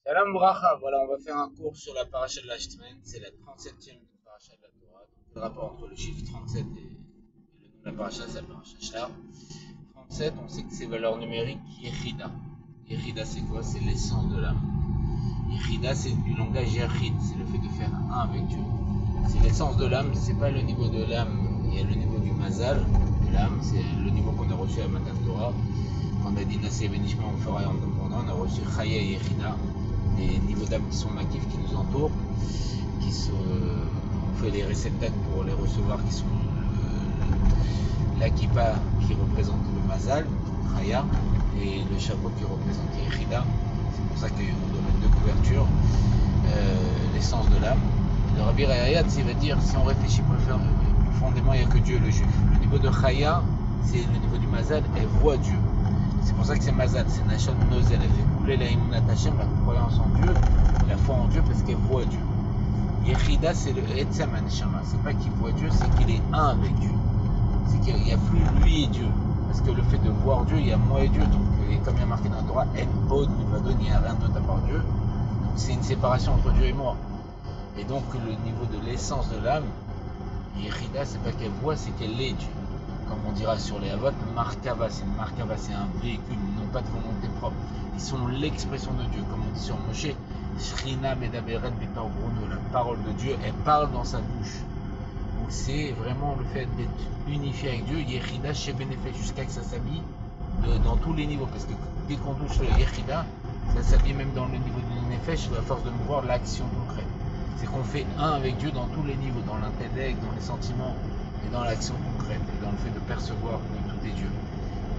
Salam Bracha, voilà, on va faire un cours sur la paracha de la semaine. C'est la 37e paracha de la Torah. Donc, le rapport entre le chiffre 37 et le nom de la paracha, c'est la paracha Shlar. 37, on sait que c'est valeur numérique Yechida. Yechida, c'est quoi? C'est l'essence de l'âme. Yechida, c'est du langage Yachid, c'est le fait de faire un avec Dieu. C'est l'essence de l'âme, c'est pas le niveau de l'âme, il y a le niveau du Mazal de l'âme, c'est le niveau qu'on a reçu à Matan Torah. Quand on a dit Nassé Benishma, on fera en demandant, on a reçu Chaya et Yechida. Les niveaux d'âme qui sont maquifs, qui nous entourent, on fait les réceptacles pour les recevoir, qui sont l'Akipa qui représente le Mazal, Chaya, et le chapeau qui représente Yechida. C'est pour ça qu'il y a un domaine de couverture, l'essence de l'âme. Le Rabbi Rayad, il va dire, si on réfléchit profondément, il n'y a que Dieu, le juif. Le niveau de Chaya, c'est le niveau du Mazal, elle voit Dieu. C'est pour ça que c'est Mazal, c'est Nashon Nozel, elle fait couler la Imunat Hashem, la croyance en Dieu, la foi en Dieu, parce qu'elle voit Dieu. Yechida, c'est le Etzem Neshama, c'est pas qu'il voit Dieu, c'est qu'il est un avec Dieu. C'est qu'il n'y a plus lui et Dieu. Parce que le fait de voir Dieu, il y a moi et Dieu. Donc, et comme il y a marqué dans la Torah, En Od Milvado, il n'y a rien d'autre à part Dieu. Donc c'est une séparation entre Dieu et moi. Et donc le niveau de l'essence de l'âme, Yechida, c'est pas qu'elle voit, c'est qu'elle est Dieu. Comme on dira sur les Avot, Markava, c'est un véhicule, ils n'ont pas de volonté propre. Ils sont l'expression de Dieu, comme on dit sur Moshe, Shrina Medaberet Bipar Bruno, la parole de Dieu, elle parle dans sa bouche. Donc c'est vraiment le fait d'être unifié avec Dieu, Yechida chez Benefesh, jusqu'à que ça s'habille dans tous les niveaux, parce que dès qu'on touche le Yechida, ça s'habille même dans le niveau du Nefesh, à force de voir l'action concrète. C'est qu'on fait un avec Dieu dans tous les niveaux, dans l'intellect, dans les sentiments, et dans l'action concrète, et dans le fait de percevoir que tout est Dieu,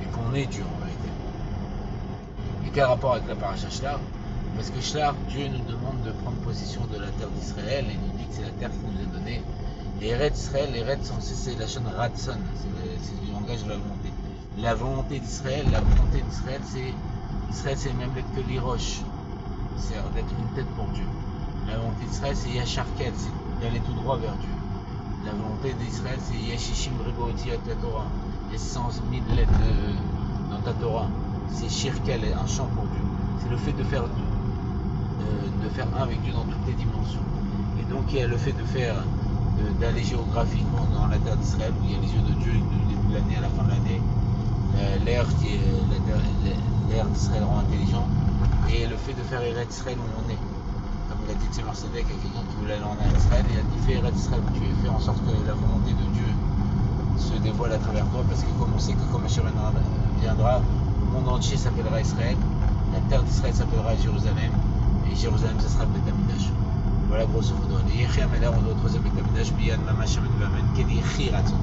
et qu'on est Dieu en vérité. Et quel rapport avec la paracha Shlar? Parce que Shlar, Dieu nous demande de prendre possession de la terre d'Israël, et nous dit que c'est la terre qui nous est donnée. Les Eretz Israël, les Eretz, c'est la chaîne Ratson, c'est du langage de la volonté. La volonté d'Israël, Israël c'est le même lettre que l'Irosh, c'est d'être une tête pour Dieu. La volonté d'Israël c'est Yacharkel, c'est d'aller tout droit vers Dieu. La volonté d'Israël, c'est Yashishim Reboti à ta Torah. Il y a 100 000 lettres dans ta Torah. C'est Shirkel, un chant pour Dieu. C'est le fait de faire un avec Dieu dans toutes les dimensions. Et donc il y a le fait d'aller géographiquement dans la terre d'Israël, où il y a les yeux de Dieu du début de l'année à la fin de l'année. L'air d'Israël rend intelligent. Et le fait de faire Eretz Israël où on est. Comme il a dit Tzemar Sedek à quelqu'un qui voulait aller en Israël, il a dit fais Eretz Israël, tu fais en sorte que la volonté de Dieu se dévoile à travers toi, parce que comme on sait que comme Hachem viendra, le monde entier s'appellera Israël, la terre d'Israël s'appellera Jérusalem, et Jérusalem ce sera le Beth Amikdash. Voilà grosso modo. Les Yechia Meler, on doit troisième Beth Amikdash, Biyan Mama Shaman Vamen, Kedi Chiratzon.